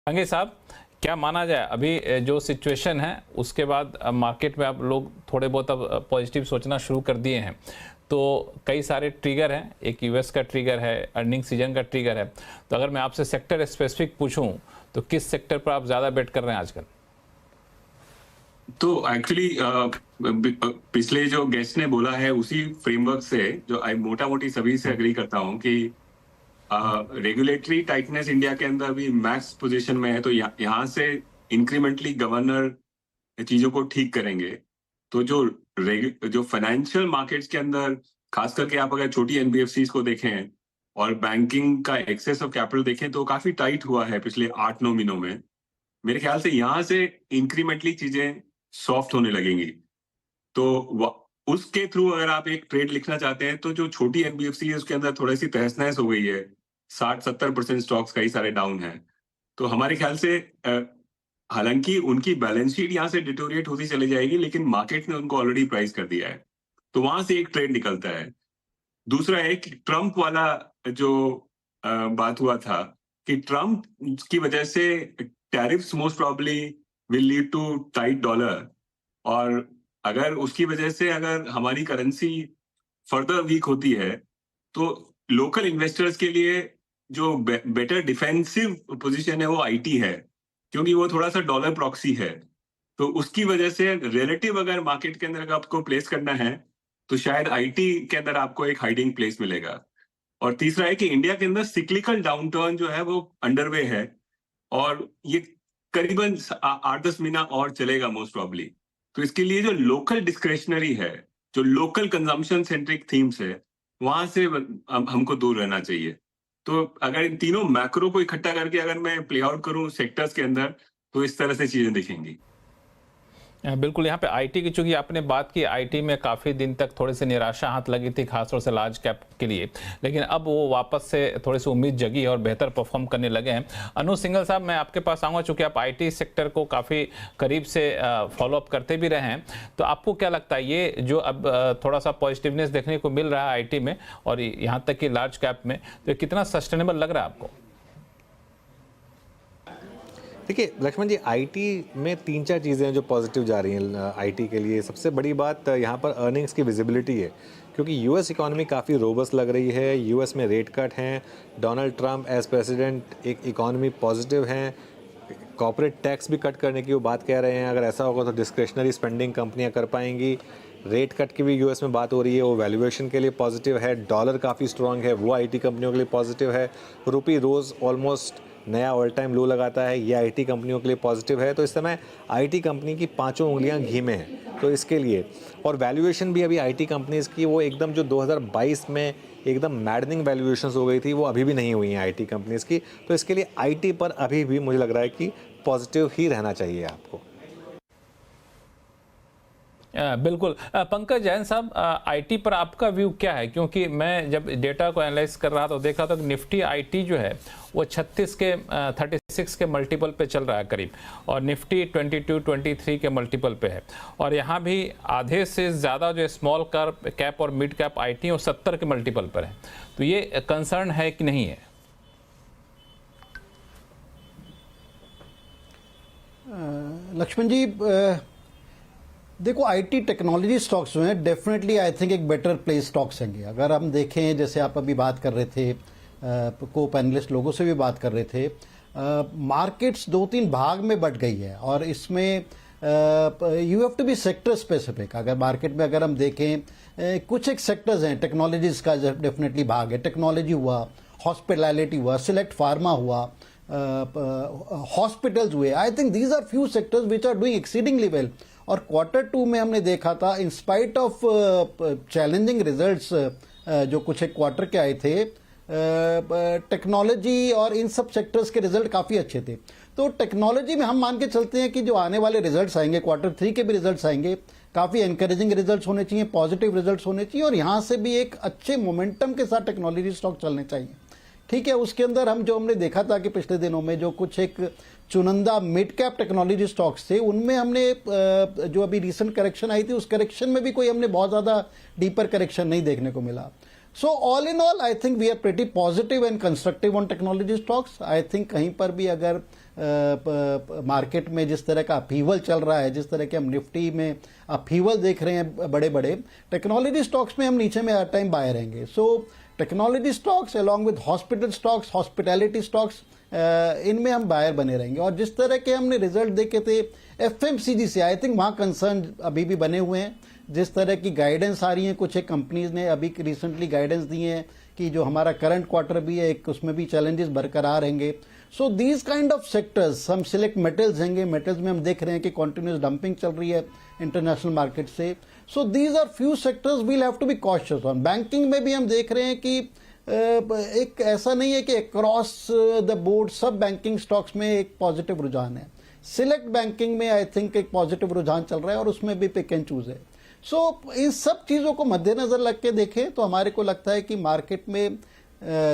अंगे साहब, क्या माना जाए अभी जो सिचुएशन है उसके बाद मार्केट में अब लोग थोड़े बहुत अब पॉजिटिव सोचना शुरू कर दिए हैं, तो कई सारे ट्रिगर हैं, एक यूएस का ट्रिगर है, अर्निंग सीजन का ट्रिगर है। तो अगर मैं आपसे सेक्टर स्पेसिफिक पूछूं तो किस सेक्टर पर आप ज़्यादा बेट कर रहे हैं आजकल? तो एक्चुअली पिछले जो गेस्ट ने बोला है उसी फ्रेमवर्क से जो मोटा मोटी सभी से एग्री करता हूं कि रेगुलेटरी टाइटनेस इंडिया के अंदर भी मैक्स पोजीशन में है, तो यहाँ से इंक्रीमेंटली गवर्नर चीजों को ठीक करेंगे। तो जो फाइनेंशियल मार्केट्स के अंदर खास करके आप अगर छोटी एनबीएफसीज को देखें और बैंकिंग का एक्सेस ऑफ कैपिटल देखें तो काफी टाइट हुआ है पिछले 8-9 महीनों में। मेरे ख्याल से यहाँ से इंक्रीमेंटली चीजें सॉफ्ट होने लगेंगी। तो उसके थ्रू अगर आप एक ट्रेड लिखना चाहते हैं तो जो छोटी एनबीएफसी है उसके अंदर थोड़ी सी तहस नहस हो गई है, 60-70% स्टॉक्स कई सारे डाउन हैं। तो हमारे ख्याल से हालांकि उनकी बैलेंस शीट यहाँ से डिटोरिएट होती चली जाएगी, लेकिन मार्केट ने उनको ऑलरेडी प्राइस कर दिया है, तो वहां से एक ट्रेड निकलता है। दूसरा है कि ट्रंप वाला जो बात हुआ था कि ट्रंप की वजह से tariffs most probably will lead to tight dollar, और अगर उसकी वजह से अगर हमारी करेंसी फर्दर वीक होती है तो लोकल इन्वेस्टर्स के लिए जो बेटर डिफेंसिव पोजीशन है वो आईटी है, क्योंकि वो थोड़ा सा डॉलर प्रॉक्सी है। तो उसकी वजह से रिलेटिव अगर मार्केट के अंदर आपको प्लेस करना है तो शायद आईटी के अंदर आपको एक हाइडिंग प्लेस मिलेगा। और तीसरा है कि इंडिया के अंदर सिक्लिकल डाउनटर्न जो है वो अंडरवे है, और ये करीबन 8-10 महीना और चलेगा मोस्ट प्रॉब्ली। तो इसके लिए जो लोकल डिस्क्रेशनरी है, जो लोकल कंजम्पशन सेंट्रिक थीम्स है, वहां से हमको दूर रहना चाहिए। तो अगर इन तीनों मैक्रो को इकट्ठा करके अगर मैं प्ले आउट करूं सेक्टर्स के अंदर तो इस तरह से चीजें दिखेंगी। बिल्कुल, यहाँ पे आईटी की चूंकि आपने बात की, आईटी में काफ़ी दिन तक थोड़ी सी निराशा हाथ लगी थी, खासतौर से लार्ज कैप के लिए, लेकिन अब वो वापस से थोड़ी सी उम्मीद जगी और बेहतर परफॉर्म करने लगे हैं। अनु सिंघल साहब, मैं आपके पास आऊँगा, चूँकि आप आईटी सेक्टर को काफ़ी करीब से फॉलोअप करते भी रहे हैं, तो आपको क्या लगता है ये जो अब थोड़ा सा पॉजिटिवनेस देखने को मिल रहा है आई में और यहाँ तक कि लार्ज कैप में, तो कितना सस्टेनेबल लग रहा है आपको? देखिए लक्ष्मण जी, आईटी में 3-4 चीज़ें हैं जो पॉजिटिव जा रही हैं आईटी के लिए। सबसे बड़ी बात यहाँ पर अर्निंग्स की विजिबिलिटी है, क्योंकि यूएस इकॉनमी काफ़ी रोबस्ट लग रही है। यूएस में रेट कट हैं, डोनाल्ड ट्रंप एज प्रेसिडेंट एक इकॉनमी पॉजिटिव हैं, कॉर्पोरेट टैक्स भी कट करने की वो बात कह रहे हैं। अगर ऐसा होगा तो डिस्क्रिशनरी स्पेंडिंग कंपनियाँ कर पाएंगी। रेट कट की भी यूएस में बात हो रही है, वो वैल्यूएशन के लिए पॉजिटिव है। डॉलर काफ़ी स्ट्रॉन्ग है, वो आईटी कंपनियों के लिए पॉजिटिव है। रुपी रोज़ ऑलमोस्ट नया ऑल टाइम लो लगाता है, ये आईटी कंपनियों के लिए पॉजिटिव है। तो इस समय आईटी कंपनी की 5 उंगलियां घी में हैं, तो इसके लिए। और वैल्यूएशन भी अभी आईटी कंपनीज़ की वो एकदम जो 2022 में एकदम मैडनिंग वैल्यूएशंस हो गई थी, वो अभी भी नहीं हुई हैं आईटी कंपनीज़ की। तो इसके लिए आईटी पर अभी भी मुझे लग रहा है कि पॉजिटिव ही रहना चाहिए आपको। बिल्कुल। पंकज जैन साहब, आईटी पर आपका व्यू क्या है? क्योंकि मैं जब डेटा को एनालाइज कर रहा था तो देखा था कि निफ्टी आईटी जो है वो 36 के मल्टीपल पे चल रहा है करीब, और निफ्टी 22-23 के मल्टीपल पे है, और यहाँ भी आधे से ज़्यादा जो स्मॉल कैप और मिड कैप आईटी वो 70 के मल्टीपल पर है। तो ये कंसर्न है कि नहीं है? लक्ष्मण जी, देखो आईटी टेक्नोलॉजी स्टॉक्स जो हैं डेफिनेटली आई थिंक एक बेटर प्लेस स्टॉक्स हैं। अगर हम देखें, जैसे आप अभी बात कर रहे थे, को पैनलिस्ट लोगों से भी बात कर रहे थे, मार्केट्स 2-3 भाग में बट गई है, और इसमें you have to be sector specific. अगर मार्केट में अगर हम देखें, कुछ एक सेक्टर्स हैं, टेक्नोलॉजीज का डेफिनेटली भाग है। टेक्नोलॉजी हुआ, हॉस्पिटैलिटी हुआ, सिलेक्ट फार्मा हुआ, हॉस्पिटल्स हुए। I think these are few sectors which are doing exceedingly well. और Q2 में हमने देखा था, in spite of challenging results जो कुछ एक क्वार्टर के आए थे, टेक्नोलॉजी और इन सब सेक्टर्स के रिजल्ट काफ़ी अच्छे थे। तो टेक्नोलॉजी में हम मान के चलते हैं कि जो आने वाले रिजल्ट्स आएंगे, Q3 के भी रिजल्ट्स आएंगे, काफ़ी एनकरेजिंग रिजल्ट्स होने चाहिए, पॉजिटिव रिजल्ट्स होने चाहिए, और यहाँ से भी एक अच्छे मोमेंटम के साथ टेक्नोलॉजी स्टॉक चलने चाहिए। ठीक है, उसके अंदर हमने देखा था कि पिछले दिनों में जो कुछ एक चुनिंदा मिड कैप टेक्नोलॉजी स्टॉक्स थे, उनमें हमने जो अभी रिसेंट करेक्शन आई थी, उस करेक्शन में भी कोई हमने बहुत ज़्यादा डीपर करेक्शन नहीं देखने को मिला। So all in all I think we are pretty positive and constructive on technology stocks. I think कहीं पर भी अगर मार्केट में जिस तरह का अपहीवल चल रहा है, जिस तरह के हम निफ्टी में अपहीवल देख रहे हैं बड़े बड़े, टेक्नोलॉजी स्टॉक्स में हम नीचे में हर टाइम बाय रहेंगे। So technology stocks along with hospital stocks, hospitality stocks, इनमें हम बायर बने रहेंगे। और जिस तरह के हमने रिजल्ट देखे थे एफएमसीजी से, आई थिंक वहाँ कंसर्न अभी भी बने हुए हैं। जिस तरह की गाइडेंस आ रही है, कुछ एक कंपनीज ने अभी रिसेंटली गाइडेंस दी है कि जो हमारा करंट क्वार्टर भी है, एक उसमें भी चैलेंजेस बरकरार रहेंगे। So these kind of sectors, हम सिलेक्ट मेटल्स हैंगे, मेटल्स में हम देख रहे हैं कि कॉन्टिन्यूस डंपिंग चल रही है इंटरनेशनल मार्केट से। So these are few sectors we'll have to be cautious on. Banking में भी हम देख रहे हैं कि एक ऐसा नहीं है कि अक्रॉस द बोर्ड सब बैंकिंग स्टॉक्स में एक पॉजिटिव रुझान है। सिलेक्ट बैंकिंग में आई थिंक एक पॉजिटिव रुझान चल रहा है और उसमें भी पिक एंड चूज है। सो इन सब चीज़ों को मद्देनजर रख के देखें तो हमारे को लगता है कि मार्केट में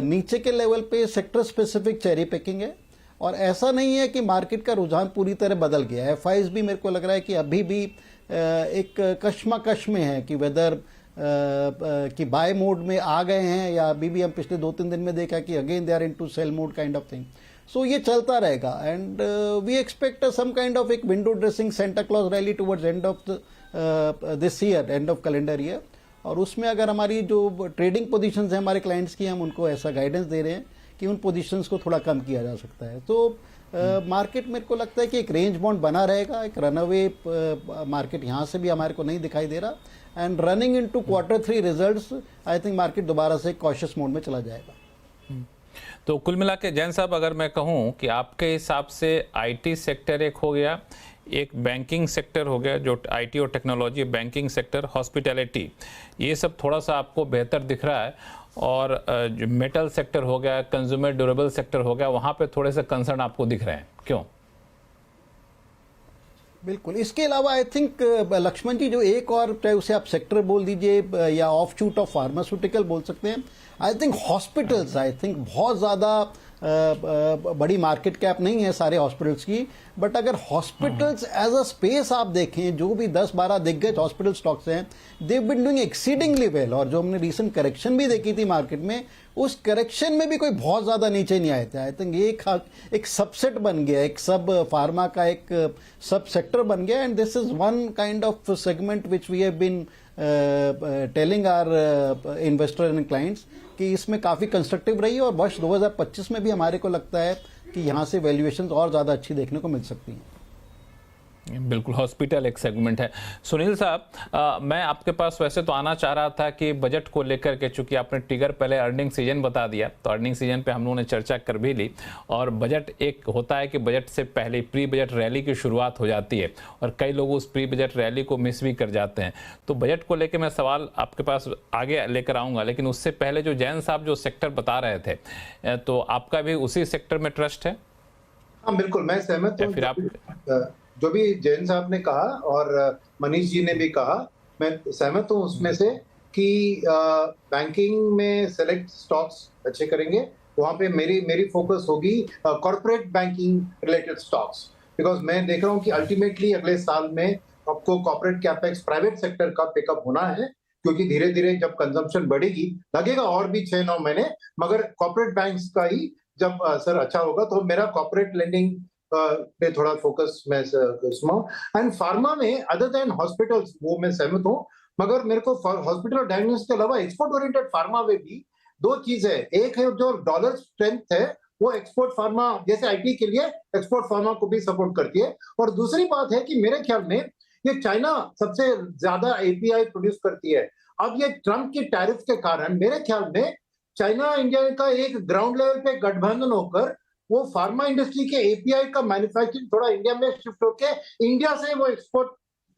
नीचे के लेवल पे सेक्टर स्पेसिफिक चेरी पिकिंग है और ऐसा नहीं है कि मार्केट का रुझान पूरी तरह बदल गया है। एफआईज भी मेरे को लग रहा है कि अभी भी एक कश्मकश में है कि वेदर कि बाय मोड में आ गए हैं या अभी भी हम पिछले 2-3 दिन में देखा कि again they are into sell mode kind of thing. So ये चलता रहेगा and we expect some kind of एक window dressing Santa Claus rally towards end of this year, end of calendar year. और उसमें अगर हमारी जो ट्रेडिंग पोजीशंस हैं हमारे क्लाइंट्स की, हम उनको ऐसा गाइडेंस दे रहे हैं कि उन पोजीशंस को थोड़ा कम किया जा सकता है। तो मार्केट मेरे को लगता है कि एक रेंज बाउंड बना रहेगा, एक रनअवे मार्केट यहाँ से भी हमारे को नहीं दिखाई दे रहा। And running into Q3 results, I think market दोबारा से कॉशियस मोड में चला जाएगा। तो कुल मिला के जैन साहब, अगर मैं कहूँ कि आपके हिसाब से आईटी सेक्टर एक हो गया, एक बैंकिंग सेक्टर हो गया, जो आईटी और टेक्नोलॉजी, बैंकिंग सेक्टर, हॉस्पिटैलिटी, ये सब थोड़ा सा आपको बेहतर दिख रहा है, और जो मेटल सेक्टर हो गया, कंज्यूमर ड्यूरेबल सेक्टर हो गया, वहाँ पे थोड़े से कंसर्न आपको दिख रहे हैं, क्यों? बिल्कुल। इसके अलावा आई थिंक लक्ष्मण जी, जो एक और, चाहे उसे आप सेक्टर बोल दीजिए या ऑफ शूट ऑफ फार्मास्यूटिकल बोल सकते हैं, I think hospitals, I think बहुत ज़्यादा बड़ी मार्केट कैप नहीं है सारे हॉस्पिटल्स की, बट अगर हॉस्पिटल्स एज अ स्पेस आप देखें, जो भी 10-12 दिग्गज हॉस्पिटल स्टॉक्स हैं, they have been doing exceedingly well. और जो हमने रीसेंट करेक्शन भी देखी थी मार्केट में, उस करेक्शन में भी कोई बहुत ज़्यादा नीचे नहीं आए थे। आई थिंक ये एक सबसेट बन गया, एक सब फार्मा का एक सब सेक्टर बन गया, and this is one kind of segment which we have been telling our investor and clients कि इसमें काफ़ी कंस्ट्रक्टिव रही है और वर्ष 2025 में भी हमारे को लगता है कि यहाँ से वैल्यूएशंस और ज़्यादा अच्छी देखने को मिल सकती हैं। बिल्कुल, हॉस्पिटल एक सेगमेंट है। सुनील साहब, मैं आपके पास वैसे तो आना चाह रहा था कि बजट को लेकर के, चूंकि आपने ट्रिगर पहले अर्निंग सीजन बता दिया, तो अर्निंग सीजन पे हम लोगों ने चर्चा कर भी ली, और बजट एक होता है कि बजट से पहले प्री बजट रैली की शुरुआत हो जाती है और कई लोग उस प्री बजट रैली को मिस भी कर जाते हैं। तो बजट को लेकर मैं सवाल आपके पास आगे लेकर आऊँगा, लेकिन उससे पहले जो जैन साहब जो सेक्टर बता रहे थे, तो आपका भी उसी सेक्टर में ट्रस्ट है? हाँ बिल्कुल, मैं सहमत हूँ। फिर आप जो भी जैन साहब ने कहा और मनीष जी ने भी कहा, मैं सहमत हूँ उसमें से कि बैंकिंग में सेलेक्ट स्टॉक्स अच्छे करेंगे। वहाँ पे मेरी फोकस होगी corporate banking related stocks, because मैं देख रहा हूँ कि अल्टीमेटली अगले साल में आपको कॉर्पोरेट कैपेक्स प्राइवेट सेक्टर का पिकअप होना है, क्योंकि धीरे धीरे जब कंजम्पशन बढ़ेगी, लगेगा और भी 6-9 महीने, मगर कॉर्पोरेट बैंक्स का ही जब असर अच्छा होगा, तो मेरा कॉर्पोरेट लेंडिंग पे थोड़ा फोकस मैं इसमें। एंड फार्मा में अदर देन हॉस्पिटल्स, वो मैं सहमत हूँ, मगर मेरे को हॉस्पिटल और डायग्नोस्टिक्स के अलावा एक्सपोर्ट ओरिएंटेड फार्मा में भी दो चीज है। एक है जो डॉलर स्ट्रेंथ है, वो एक्सपोर्ट फार्मा जैसे आईटी के लिए एक्सपोर्ट फार्मा को भी सपोर्ट करती है। और दूसरी बात है कि मेरे ख्याल में ये चाइना सबसे ज्यादा एपीआई प्रोड्यूस करती है। अब ये ट्रम्प की टैरिफ के कारण मेरे ख्याल में चाइना इंडिया का एक ग्राउंड लेवल पे गठबंधन होकर वो फार्मा इंडस्ट्री के एपीआई का मैन्युफैक्चरिंग थोड़ा इंडिया में शिफ्ट होके इंडिया से वो एक्सपोर्ट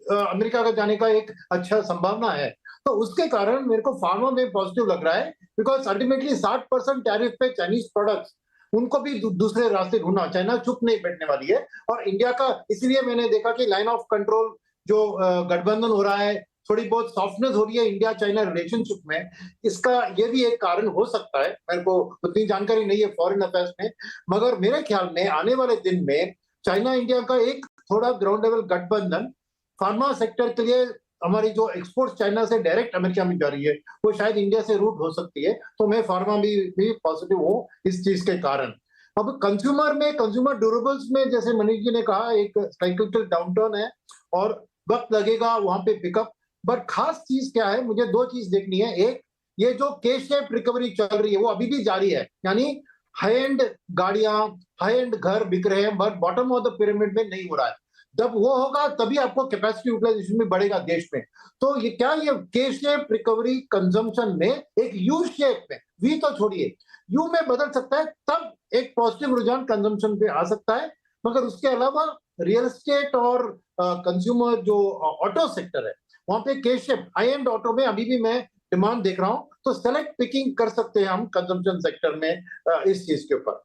अमेरिका का जाने का एक अच्छा संभावना है। तो उसके कारण मेरे को फार्मा में पॉजिटिव लग रहा है, बिकॉज अल्टीमेटली 60% टैरिफ पे चाइनीज प्रोडक्ट्स, उनको भी दूसरे रास्ते ढूंढना, चाइना चुप नहीं बैठने वाली है। और इंडिया का, इसलिए मैंने देखा कि लाइन ऑफ कंट्रोल जो गठबंधन हो रहा है, थोड़ी बहुत सॉफ्टनेस हो रही है इंडिया चाइना रिलेशनशिप में, इसका ये भी एक कारण हो सकता है। मेरे को उतनी जानकारी नहीं है फॉरेन अफेयर्स में, मगर मेरे ख्याल में आने वाले दिन में चाइना इंडिया का एक थोड़ा ग्राउंड लेवल गठबंधन फार्मा सेक्टर के लिए हमारी जो एक्सपोर्ट चाइना से डायरेक्ट अमेरिका में जा रही है वो शायद इंडिया से रूट हो सकती है, तो मैं फार्मा भी पॉजिटिव हूँ इस चीज के कारण। अब कंज्यूमर ड्यूरेबल्स में जैसे मनीष जी ने कहा एक साइक्लिकल डाउनटर्न है और वक्त लगेगा वहां पे पिकअप। बट खास चीज क्या है, मुझे दो चीज देखनी है। एक, ये जो के शेप रिकवरी चल रही है वो अभी भी जारी है, यानी हाई एंड गाड़ियां, हाई एंड घर बिक रहे हैं, but bottom of the pyramid में नहीं हो रहा है। जब वो होगा तभी आपको कैपेसिटी यूटिलाइजेशन भी बढ़ेगा देश में। तो ये के शेप रिकवरी कंजम्पशन में एक यू शेप में, वी तो छोड़िए, यू में बदल सकता है, तब एक पॉजिटिव रुझान कंजम्पशन पे आ सकता है। मगर उसके अलावा रियल एस्टेट और कंज्यूमर जो ऑटो सेक्टर है वहां पे के शेप हाई एंड ऑटो में अभी भी मैं डिमांड देख रहा हूं, तो सेलेक्ट पिकिंग कर सकते हैं हम कंजम्पशन सेक्टर में इस चीज के ऊपर।